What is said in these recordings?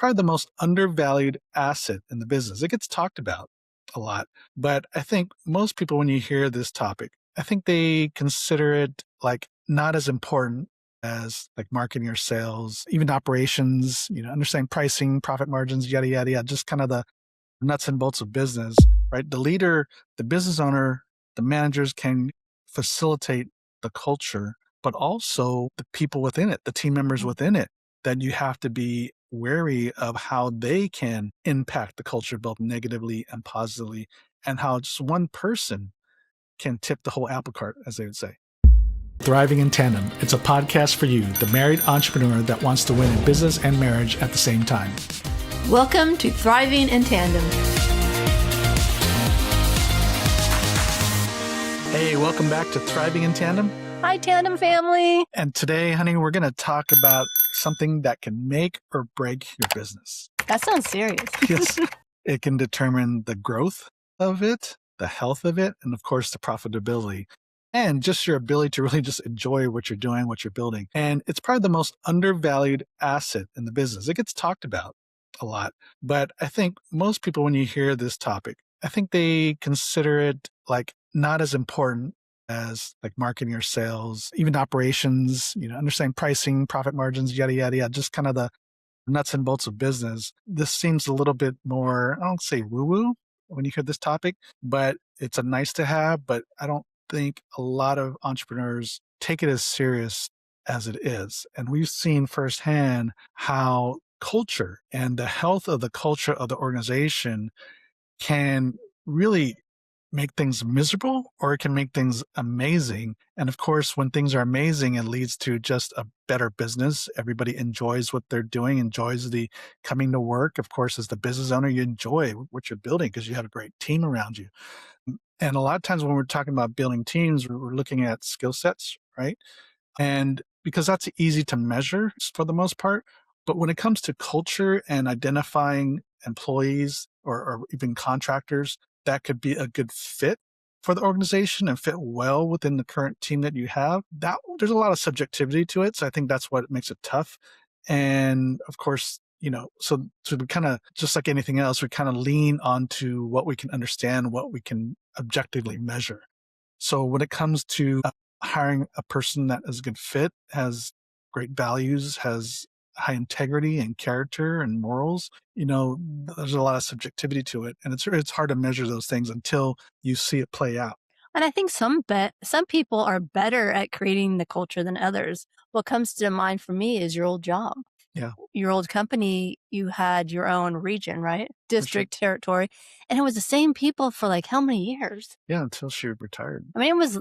probably the most undervalued asset in the business. It gets talked about a lot, but I think most people, when you hear this topic, I think they consider it like not as important as like marketing or sales, even operations, understanding pricing, profit margins, yada, yada, yada, just kind of the nuts and bolts of business, right? The leader, the business owner, the managers can facilitate the culture, but also the people within it, the team members within it, that you have to be wary of how they can impact the culture both negatively and positively, and how just one person can tip the whole apple cart, as they would say. Thriving in Tandem. It's a podcast for you, the married entrepreneur that wants to win in business and marriage at the same time. Welcome to Thriving in Tandem. Hey, welcome back to Thriving in Tandem. Hi, Tandem family. And today, honey, we're going to talk about something that can make or break your business. That sounds serious. Yes. It can determine the growth of it, the health of it, and of course, the profitability. And just your ability to really just enjoy what you're doing, what you're building. And it's probably the most undervalued asset in the business. It gets talked about a lot, but I think most people, when you hear this topic, I think they consider it like not as important as like marketing or sales, even operations, understanding pricing, profit margins, yada, yada, yada, just kind of the nuts and bolts of business. This seems a little bit more, I don't say woo-woo when you hear this topic, but it's a nice to have, but I don't think a lot of entrepreneurs take it as serious as it is. And we've seen firsthand how culture and the health of the culture of the organization can really make things miserable, or it can make things amazing. And of course, when things are amazing, it leads to just a better business. Everybody enjoys what they're doing, enjoys the coming to work. Of course, as the business owner, you enjoy what you're building because you have a great team around you. And a lot of times when we're talking about building teams, we're looking at skill sets, right? And because that's easy to measure for the most part. But when it comes to culture and identifying employees or even contractors that could be a good fit for the organization and fit well within the current team that you have, that there's a lot of subjectivity to it. So I think that's what makes it tough. And of course, so we kind of, just like anything else, we kind of lean onto what we can understand, what we can objectively measure. So when it comes to hiring a person that is a good fit, has great values, has high integrity and character and morals, there's a lot of subjectivity to it. And it's hard to measure those things until you see it play out. And I think some people are better at creating the culture than others. What comes to mind for me is your old job. Yeah. Your old company, you had your own region, right? District, territory. And it was the same people for like how many years? Yeah, until she retired. I mean, was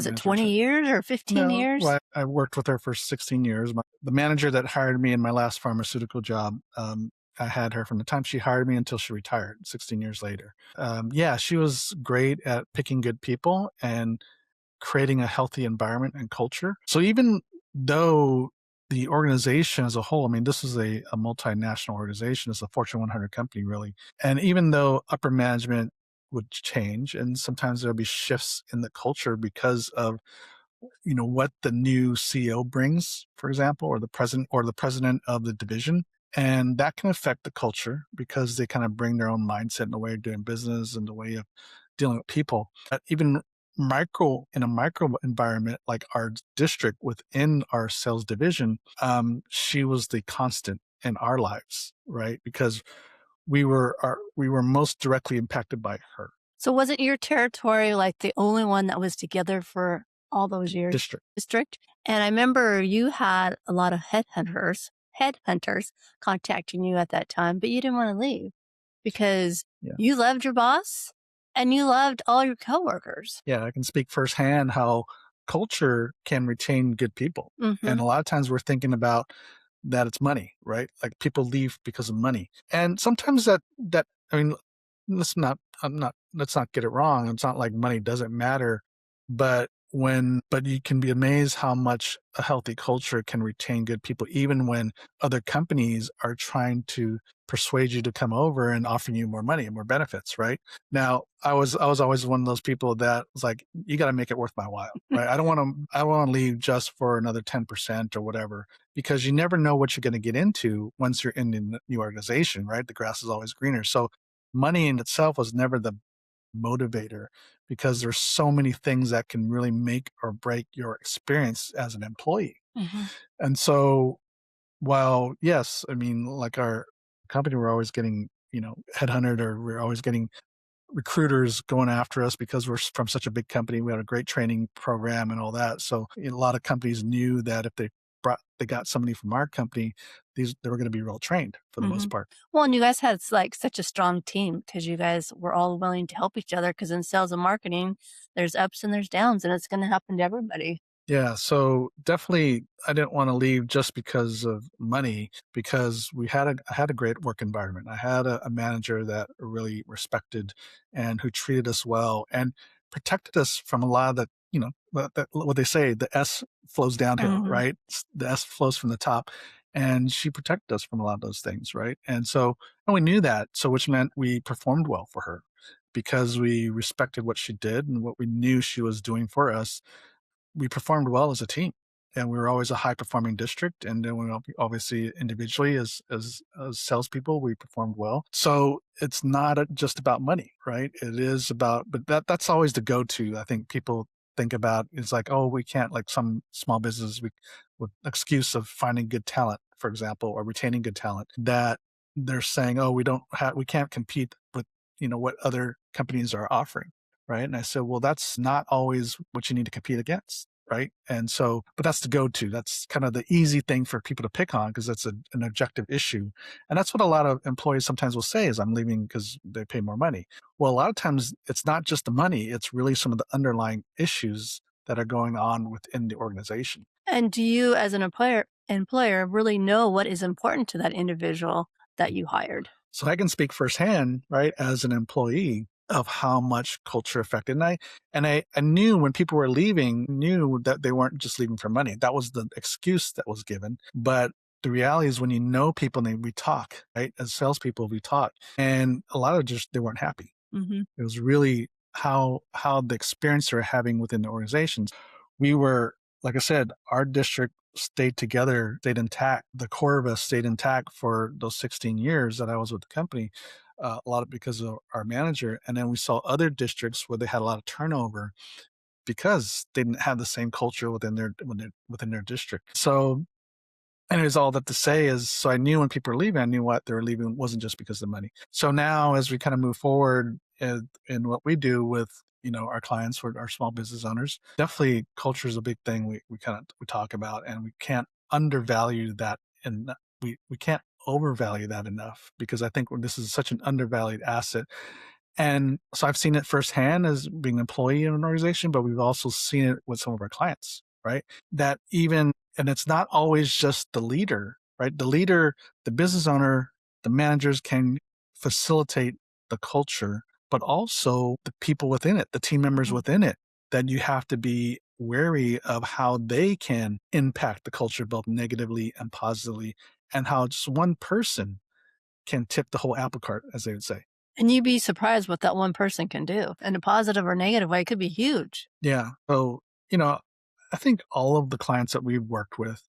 it 20 years or 15 years? Well, I worked with her for 16 years. The manager that hired me in my last pharmaceutical job, I had her from the time she hired me until she retired 16 years later. She was great at picking good people and creating a healthy environment and culture. So even though the organization as a whole, I mean, this is a multinational organization. It's a Fortune 100 company, really. And even though upper management would change, and sometimes there'll be shifts in the culture because of, what the new CEO brings, for example, or the president of the division. And that can affect the culture because they kind of bring their own mindset and the way of doing business and the way of dealing with people. But even in a micro environment like our district within our sales division, she was the constant in our lives, right? Because we were most directly impacted by her. So wasn't your territory like the only one that was together for all those years? District. And I remember you had a lot of headhunters contacting you at that time, but you didn't want to leave because you loved your boss and you loved all your coworkers. Yeah, I can speak firsthand how culture can retain good people. Mm-hmm. And a lot of times we're thinking about that it's money, right? Like people leave because of money. And sometimes that I mean, let's not get it wrong. It's not like money doesn't matter, but but you can be amazed how much a healthy culture can retain good people, even when other companies are trying to persuade you to come over and offer you more money and more benefits, right? Now, I was always one of those people that was like, you got to make it worth my while, right? I don't want to leave just for another 10% or whatever, because you never know what you're going to get into once you're in the new organization, right? The grass is always greener. So money in itself was never the motivator, because there's so many things that can really make or break your experience as an employee. Hmm. And so, while yes, I mean, like our company, we're always getting, headhunted, or we're always getting recruiters going after us because we're from such a big company. We had a great training program and all that. So a lot of companies knew that if they got somebody from our company, they were going to be well trained for the Hmm. most part. Well, and you guys had like such a strong team because you guys were all willing to help each other. Because in sales and marketing, there's ups and there's downs, and it's going to happen to everybody. Yeah, so definitely I didn't want to leave just because of money, because I had a great work environment. I had a manager that really respected and who treated us well and protected us from a lot of what they say, the S flows downhill, Hmm. right? The S flows from the top, and she protected us from a lot of those things, right? And we knew that, so which meant we performed well for her because we respected what she did and what we knew she was doing for us. We performed well as a team, and we were always a high performing district. And then obviously individually as salespeople, we performed well. So it's not just about money, right? It is about, but that's always the go to. I think people think about, it's like, oh, we can't, like some small business, we with excuse of finding good talent, for example, or retaining good talent, that they're saying, oh, we can't compete with what other companies are offering. Right. And I said, well, that's not always what you need to compete against. Right. And so, but that's the go to. That's kind of the easy thing for people to pick on because that's an objective issue. And that's what a lot of employees sometimes will say is, I'm leaving because they pay more money. Well, a lot of times it's not just the money, it's really some of the underlying issues that are going on within the organization. And do you, as an employer, really know what is important to that individual that you hired? So I can speak firsthand, right, as an employee of how much culture affected. And I knew when people were leaving, knew that they weren't just leaving for money. That was the excuse that was given. But the reality is when you know people and we talk, right? As salespeople, we talk. And a lot of just they weren't happy. Hmm. It was really how the experience they're having within the organizations. We were, like I said, our district stayed together, stayed intact. The core of us stayed intact for those 16 years that I was with the company. A lot of because of our manager, and then we saw other districts where they had a lot of turnover because they didn't have the same culture within their district. So anyways, all that to say is, so I knew when people were leaving, I knew what they were leaving wasn't just because of the money. So now, as we kind of move forward in what we do with our clients or our small business owners, definitely culture is a big thing we talk about, and we can't undervalue that, and we can't overvalue that enough because I think this is such an undervalued asset. And so I've seen it firsthand as being an employee in an organization, but we've also seen it with some of our clients, right? That even, and it's not always just the leader, right? The leader, the business owner, the managers can facilitate the culture, but also the people within it, the team members within it, that you have to be wary of how they can impact the culture both negatively and positively, and how just one person can tip the whole apple cart, as they would say. And you'd be surprised what that one person can do in a positive or negative way. It could be huge. Yeah. So, you know, I think all of the clients that we've worked with,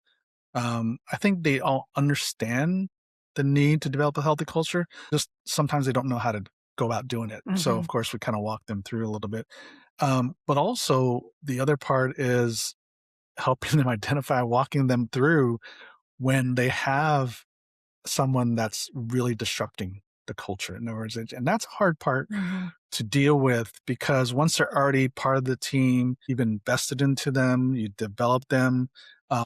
I think they all understand the need to develop a healthy culture. Just sometimes they don't know how to go about doing it. So, Hmm. of course, we kind of walk them through a little bit. But also, the other part is helping them identify, walking them through when they have someone that's really disrupting the culture in the organization. And that's a hard part Hmm. to deal with because once they're already part of the team, you've invested into them, you develop them.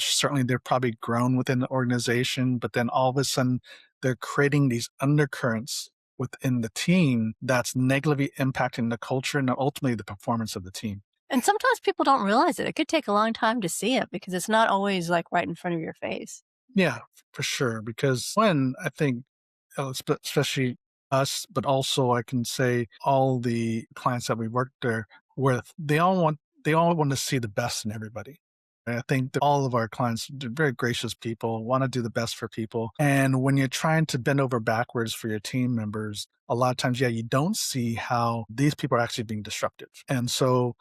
Certainly, they're probably grown within the organization, but then all of a sudden, they're creating these undercurrents within the team that's negatively impacting the culture and ultimately the performance of the team. And sometimes people don't realize it. It could take a long time to see it because it's not always like right in front of your face. Yeah, for sure. Because when I think, especially us, but also I can say all the clients that we worked there with, they all want they all want to see the best in everybody. And I think that all of our clients are very gracious people, want to do the best for people. And when you're trying to bend over backwards for your team members, a lot of times, yeah, you don't see how these people are actually being disruptive. And so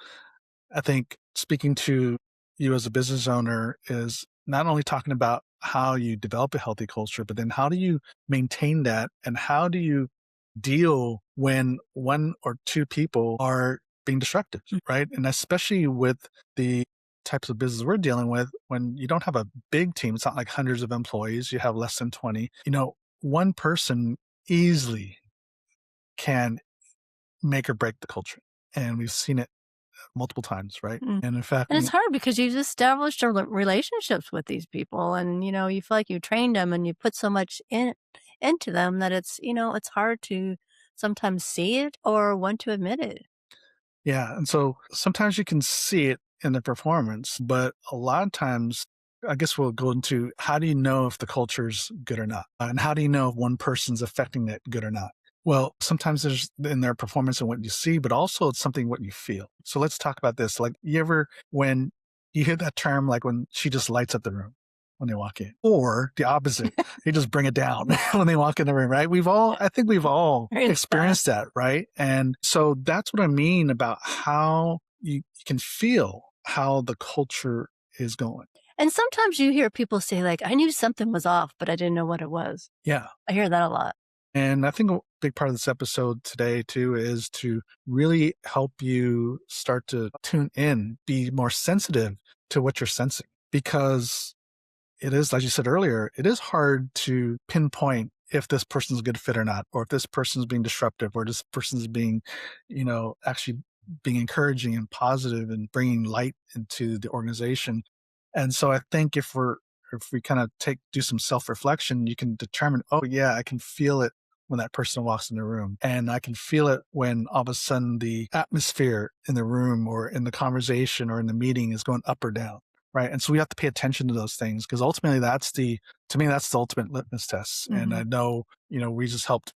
I think speaking to you as a business owner is not only talking about how you develop a healthy culture, but then how do you maintain that and how do you deal when one or two people are being destructive, right? And especially with the types of business we're dealing with, when you don't have a big team, it's not like hundreds of employees, you have less than 20, one person easily can make or break the culture. And we've seen it multiple times, right? And in fact, And it's hard because you've established relationships with these people and, you feel like you trained them and you put so much into them that it's hard to sometimes see it or want to admit it. yeah. And so sometimes you can see it in the performance, but a lot of times, I guess we'll go into how do you know if the culture's good or not? And how do you know if one person's affecting it good or not? Well, sometimes there's in their performance and what you see, but also it's something what you feel. So let's talk about this. Like, you ever, when you hear that term, like when she just lights up the room when they walk in, or the opposite, they just bring it down when they walk in the room, right? I think we've all experienced that, right? And so that's what I mean about how you can feel how the culture is going. And sometimes you hear people say, like, I knew something was off, but I didn't know what it was. Yeah. I hear that a lot. And I think a big part of this episode today, too, is to really help you start to tune in, be more sensitive to what you're sensing. Because it is, like you said earlier, it is hard to pinpoint if this person's a good fit or not, or if this person's being disruptive, or this person's being, actually being encouraging and positive and bringing light into the organization. And so I think if we kind of do some self-reflection, you can determine, oh yeah, I can feel it when that person walks in the room. And I can feel it when all of a sudden the atmosphere in the room or in the conversation or in the meeting is going up or down. Right. And so we have to pay attention to those things because ultimately to me, that's the ultimate litmus test. And I know, we just helped,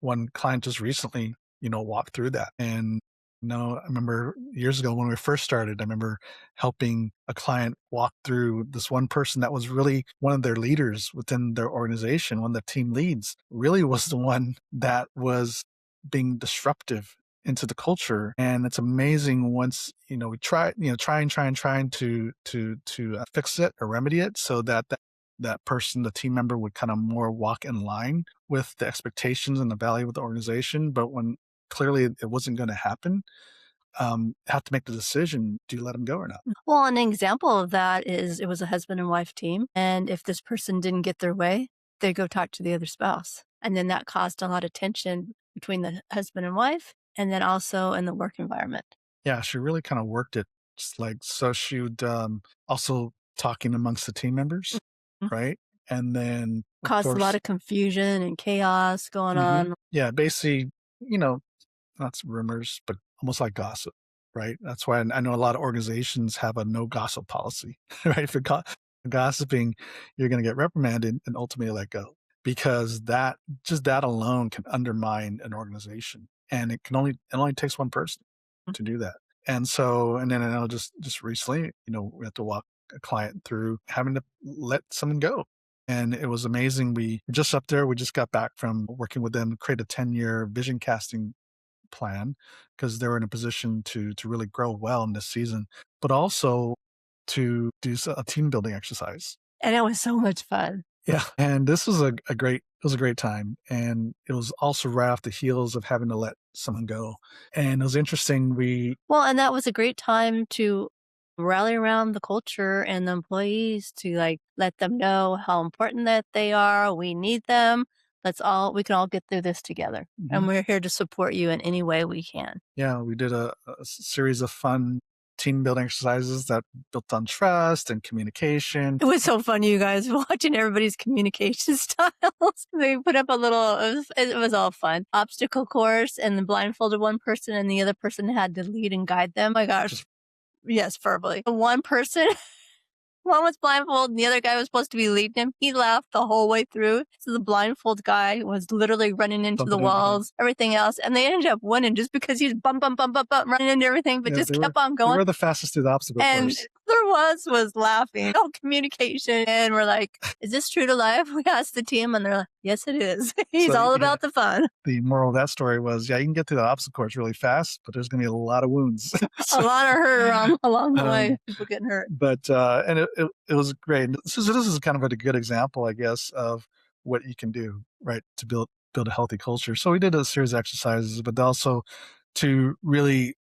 one client just recently, walk through that. And I remember years ago when we first started, I remember helping a client walk through this one person that was really one of their leaders within their organization, one of the team leads, really was the one that was being disruptive into the culture. And it's amazing once, we trying to fix it or remedy it so that person, the team member would kind of more walk in line with the expectations and the value of the organization. But when clearly it wasn't going to happen, have to make the decision, do you let them go or not? Well, an example of that is it was a husband and wife team. And if this person didn't get their way, they go talk to the other spouse. And then that caused a lot of tension between the husband and wife and then also in the work environment. Yeah, she really kind of worked it. Just like, so she would also talking amongst the team members, right? And then caused a lot of confusion and chaos going on. Yeah, basically, not rumors, but almost like gossip, right? That's why I know a lot of organizations have a no gossip policy, right? If you're gossiping, you're going to get reprimanded and ultimately let go because that alone can undermine an organization, and it only takes one person to do that. And so, and then I know just recently, we had to walk a client through having to let someone go. And it was amazing. We just up there, we just got back from working with them to create a 10-year vision casting plan because they were in a position to really grow well in this season, but also to do a team building exercise. And it was so much fun. Yeah. And this was a great time. And it was also right off the heels of having to let someone go. And it was interesting. And that was a great time to rally around the culture and the employees to let them know how important that they are. We need them. We can all get through this together. And we're here to support you in any way we can. Yeah. We did a series of fun team building exercises that built on trust and communication. It was so fun, you guys, watching everybody's communication styles. They put up it was all fun. Obstacle course, and then blindfolded one person and the other person had to lead and guide them. Oh my gosh. Yes, verbally. One person One was blindfolded and the other guy was supposed to be leading him. He laughed the whole way through. So the blindfold guy was literally running into the Bumping into them. walls, everything else. And they ended up winning just because he was bump, bump, bump, bump, bump, running into everything, but Yeah, just kept on they going. were the fastest through the obstacle And course. there was laughing, no communication. And we're like, is this true to life? We asked the team and they're like, yes, it is. He's So, all yeah, about the fun. the moral of that story was, yeah, you can get through the obstacle course really fast, but there's going to be a lot of wounds. A lot of hurt along the way, um, people getting hurt. but and it was great. This is kind of a good example, I guess, of what you can do, right, to build a healthy culture. So we did a series of exercises, but also to really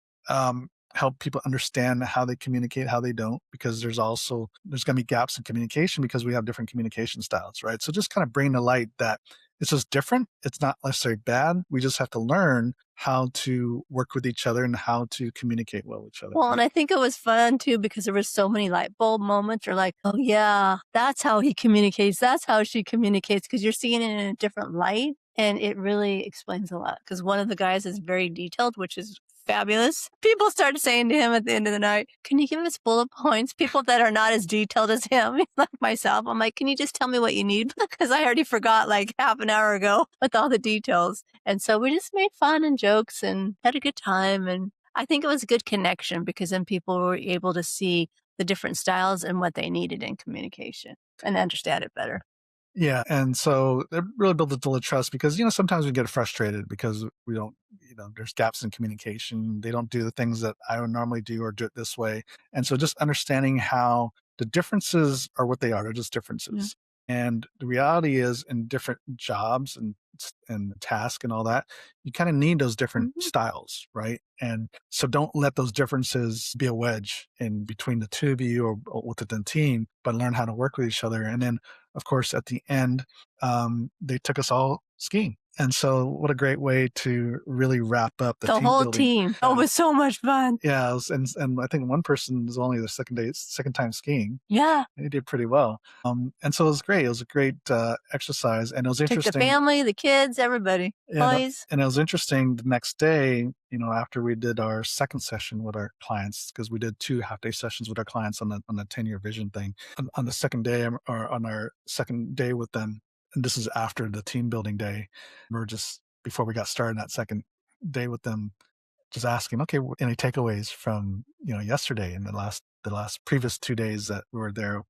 help people understand how they communicate, how they don't, because there's going to be gaps in communication because we have different communication styles, right? So just kind of bring to light that it's just different. It's not necessarily bad. We just have to learn how to work with each other and how to communicate well with each other. Well, and I think it was fun too because there was so many light bulb moments. You're like, oh yeah, that's how he communicates. That's how she communicates because you're seeing it in a different light. And it really explains a lot because one of the guys is very detailed, which is fabulous. People started saying to him at the end of the night, can you give us bullet points? People that are not as detailed as him, like myself. I'm like, can you just tell me what you need? Because I already forgot like half an hour ago with all the details. And so we just made fun and jokes and had a good time. And I think it was a good connection because then people were able to see the different styles and what they needed in communication and understand it better. Yeah, and so it really built a deal of trust because, sometimes we get frustrated because we don't, there's gaps in communication. They don't do the things that I would normally do or do it this way. And so just understanding how the differences are what they are. They're just differences. And the reality is in different jobs and tasks and all that, you kind of need those different styles, right? And so don't let those differences be a wedge in between the two of you or within the team, but learn how to work with each other. And then, of course, at the end, they took us all skiing. And so what a great way to really wrap up the team whole building. team. Oh, it was so much fun. Yeah, and I think one person was only the second time skiing. Yeah. And he did pretty well. And so it was great. It was a great exercise, and it was Took interesting. the family, the kids, everybody. Boys. And it was interesting the next day, after we did our second session with our clients, because we did 2 half-day sessions with our clients on the 10-year vision thing. On the second day, or on our second day with them, and this is after the team building day, we're just before we got started that second day with them, just asking, okay, any takeaways from yesterday and the last previous 2 days that we were there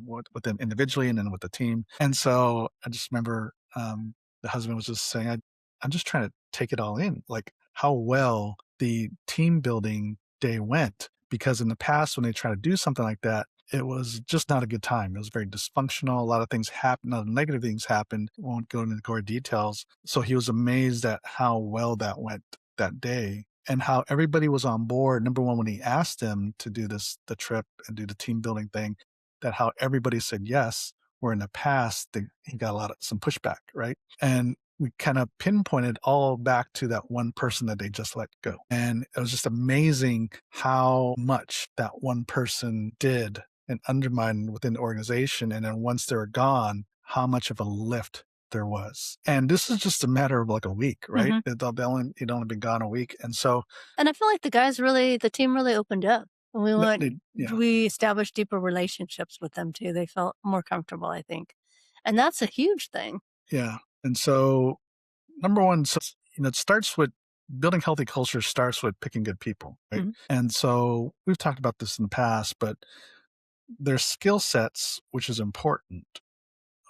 with them individually and then with the team. And so I just remember the husband was just saying, I'm just trying to take it all in, like how well the team building day went. Because in the past, when they try to do something like that, it was just not a good time. It was very dysfunctional. A lot of things happened. A lot of negative things happened. I won't go into the gory details. So he was amazed at how well that went that day and how everybody was on board. Number one, when he asked them to do the trip and do the team building thing, that how everybody said yes, where in the past, he got some pushback, right? And we kind of pinpointed all back to that one person that they just let go. And it was just amazing how much that one person did and undermined within the organization. And then once they were gone, how much of a lift there was. And this is just a matter of like a week, right? It'd only been gone a week. And so. And I feel like the team really opened up. We established deeper relationships with them too. They felt more comfortable, I think. And that's a huge thing. Yeah. And so, number one, it starts with building healthy culture starts with picking good people, right? And so we've talked about this in the past, but there's skill sets, which is important,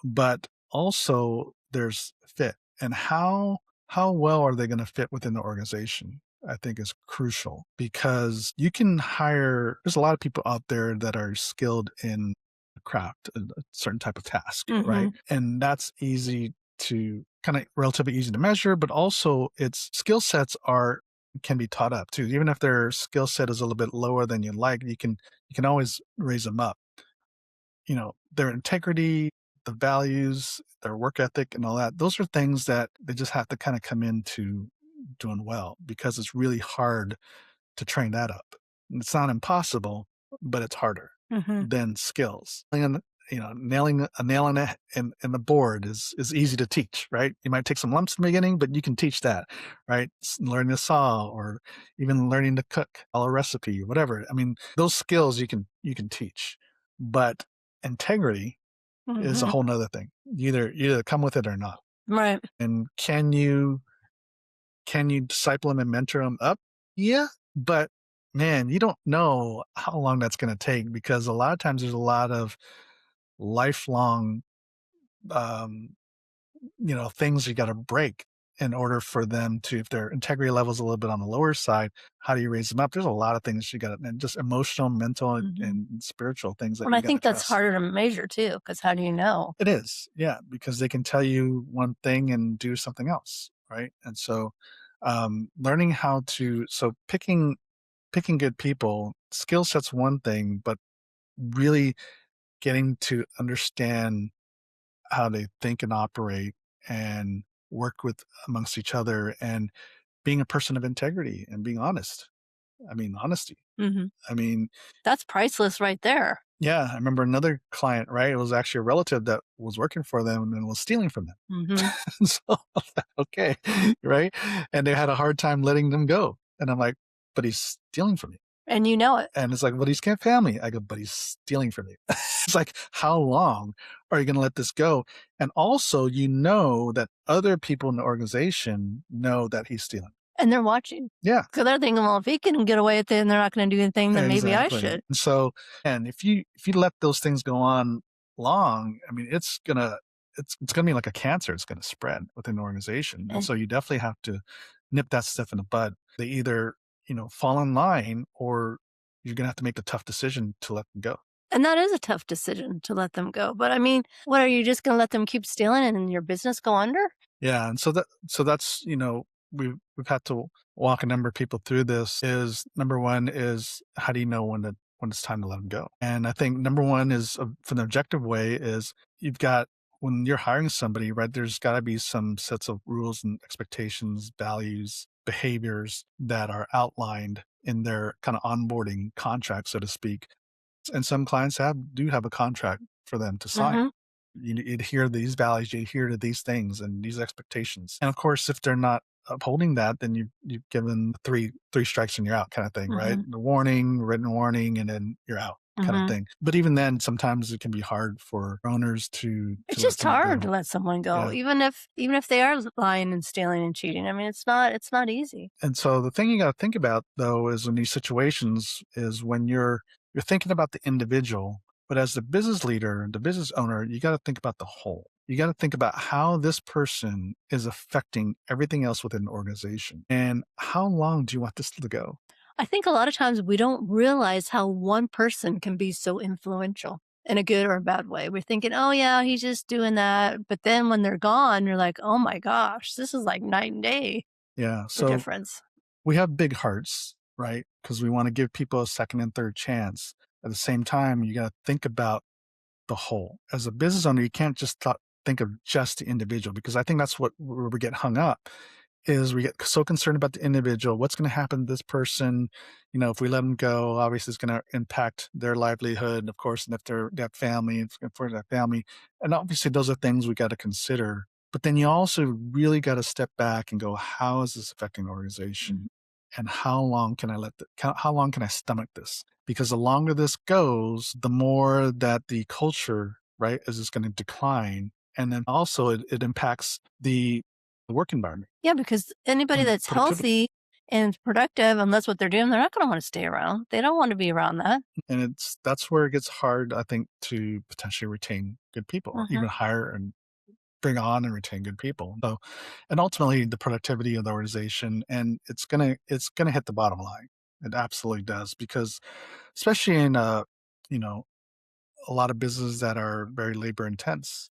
but also there's fit and how well are they going to fit within the organization, I think is crucial because you can there's a lot of people out there that are skilled in a craft, a certain type of task, right? And that's kind of relatively easy to measure, but also its skill sets can be taught up too. Even if their skill set is a little bit lower than you like, you can always raise them up. Their integrity, the values, their work ethic and all that, those are things that they just have to kind of come into doing well because it's really hard to train that up. It's not impossible, but it's harder than skills. And nailing a nail in the board is easy to teach, right? You might take some lumps in the beginning, but you can teach that, right? Learning to saw or even learning to cook a recipe, whatever. I mean, those skills you can teach. But integrity is a Hmm. whole nother thing. You either come with it or not. Right. And can you disciple them and mentor them up? Yeah, but man, you don't know how long that's going to take, because a lot of times there's a lot of lifelong, um, things you got to break in order for them to, if their integrity level is a little bit on the lower side, how do you raise them up? There's a lot of things you got to, and just emotional, mental, and, Hmm. and spiritual things that And I you got to think that's address. harder to measure too, because how do you know? It is, yeah, because they can tell you one thing and do something else, right? And so, learning how to, so picking good people, skill set's one thing, but really getting to understand how they think and operate and work with amongst each other, and being a person of integrity and being honest. I mean, honesty. Hmm. I mean, That's priceless right there. yeah, I remember another client, right? It was actually a relative that was working for them and was stealing from them. Hmm. So I was like, okay, right? And they had a hard time letting them go. And I'm like, but he's stealing from you. And you know it. And it's like, but he's can't family. I go, but he's stealing from you. It's like, how long are you going to let this go? And also, that other people in the organization know that he's stealing. And they're watching. Yeah, Because they're thinking, well, if he can get away with it and they're not going to do anything, then maybe I exactly. should. And so, and if you let those things go on long, I mean, it's gonna be like a cancer. It's gonna spread within the organization. And And so you definitely have to nip that stuff in the bud. They either, fall in line, or you're gonna have to make the tough decision to let them go. and that is a tough decision to let them go. But I mean, what are you just going to let them keep stealing and your business go under? Yeah, and that's, we've had to walk a number of people through this. Is number one is, how do you know when it's time to let them go? And I think number one is, from the objective way, is you've got, when you're hiring somebody, right? There's got to be some sets of rules and expectations, values, behaviors that are outlined in their kind of onboarding contract, so to speak. And some clients do have a contract for them to sign. Hmm. You adhere to these values, you adhere to these things and these expectations. And of course, if they're not upholding that, then you've given three strikes and you're out, kind of thing, right? Hmm. The warning, written warning, and then you're out, kind of Hmm. thing. But even then, sometimes it can be hard for owners to It's let just someone hard to go. let someone go, Yeah. even if they are lying and stealing and cheating. I mean, it's not easy. And so the thing you got to think about, though, is in these situations, is when you're thinking about the individual, but as the business leader, the business owner, you got to think about the whole. You got to think about how this person is affecting everything else within the organization, and how long do you want this to go? I think a lot of times we don't realize how one person can be so influential in a good or a bad way. We're thinking, oh, yeah, he's just doing that. But then when they're gone, you're like, oh my gosh, this is like night and day, Yeah. the So difference. we have big hearts, right? Because we want to give people a second and third chance. At the same time, you got to think about the whole. As a business owner, you can't just think of just the individual, because I think that's where we get hung up, is we get so concerned about the individual. What's going to happen to this person? If we let them go, obviously it's going to impact their livelihood, of course, and if they have family, it's going to that family. And obviously those are things we got to consider. But then you also really got to step back and go, how is this affecting the Mhm. organization? And how long can how long can I stomach this? Because the longer this goes, the more that the culture, right, is just going to decline. And then also it impacts the work environment Yeah, because anybody and that's productivity. healthy and productive, and that's what they're doing, they're not going to want to stay around. They don't want to be around that. And that's where it gets hard, I think, to potentially retain good people, or Hmm. even hire and bring on and retain good people. So, and ultimately the productivity of the organization, and it's gonna hit the bottom line. It absolutely does, because especially in you know, a lot of businesses that are very labor intense,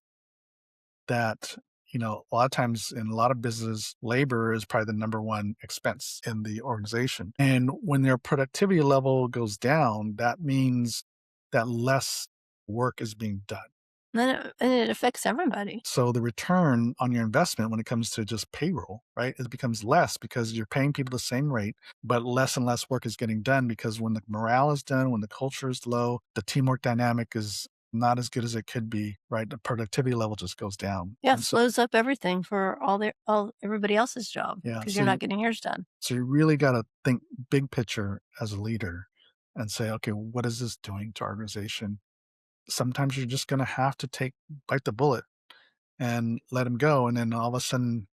that, a lot of times in a lot of business, labor is probably the number one expense in the organization. And when their productivity level goes down, that means that less work is being done. And it affects everybody. So the return on your investment when it comes to just payroll, right, it becomes less, because you're paying people the same rate, but less and less work is getting done, because when the morale is done, when the culture is low, the teamwork dynamic is not as good as it could be, right? The productivity level just goes down. Yeah, it And so, slows up everything for all everybody else's job yeah, because you're not getting yours done. so you really got to think big picture as a leader and say, okay, what is this doing to our organization? sometimes you're just going to have to bite the bullet and let them go. And then all of a sudden,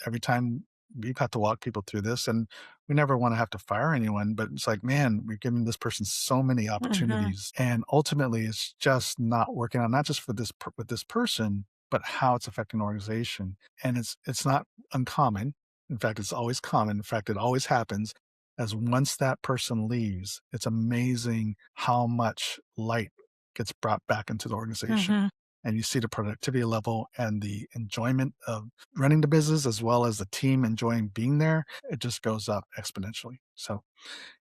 every time we've had to walk people through this, and we never want to have to fire anyone, but it's like, man, we're giving this person so many opportunities, and ultimately it's just not working out, not just for with this person, but how it's affecting the organization. And it's not uncommon. In fact, it's always common. In fact, it always happens. As once that person leaves, it's amazing how much light gets brought back into the organization. And you see the productivity level and the enjoyment of running the business, as well as the team enjoying being there. It just goes up exponentially. So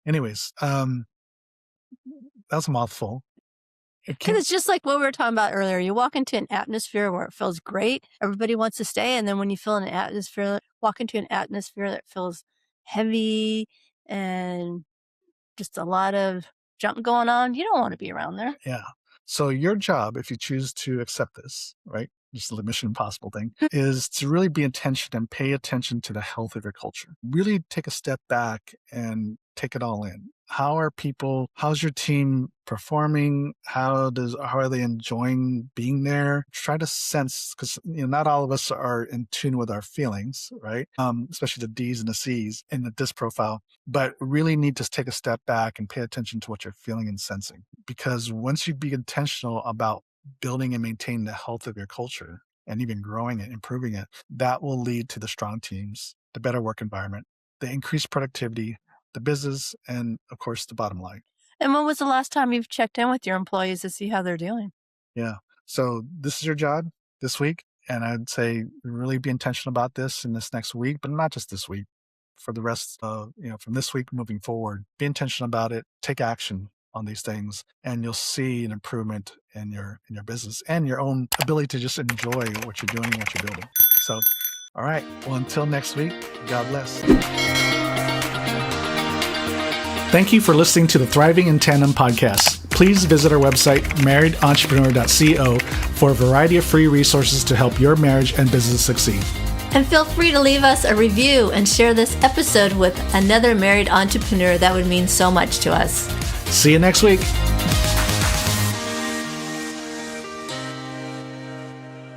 anyways, that's a mouthful. Because it's just like what we were talking about earlier. You walk into an atmosphere where it feels great. Everybody wants to stay. And then when you walk into an atmosphere that feels heavy and just a lot of junk going on, you don't want to be around there. Yeah. So your job, if you choose to accept this, right, just the Mission Impossible thing, is to really be intentional and pay attention to the health of your culture. Really take a step back and take it all in. How's your team performing? How are they enjoying being there? Try to sense, because not all of us are in tune with our feelings, right? Especially the D's and the C's in the DISC profile, but really need to take a step back and pay attention to what you're feeling and sensing. Because once you be intentional about building and maintaining the health of your culture and even growing it, improving it, that will lead to the strong teams, the better work environment, the increased productivity, the business, and of course, the bottom line. And when was the last time you've checked in with your employees to see how they're doing? Yeah. So this is your job this week. And I'd say really be intentional about this in this next week, but not just this week. For the rest of, from this week moving forward, be intentional about it, take action on these things, and you'll see an improvement in your business and your own ability to just enjoy what you're doing, what you're building. So, all right. Well, until next week, God bless. Thank you for listening to the Thriving in Tandem podcast. Please visit our website, marriedentrepreneur.co, for a variety of free resources to help your marriage and business succeed. And feel free to leave us a review and share this episode with another married entrepreneur. That would mean so much to us. See you next week.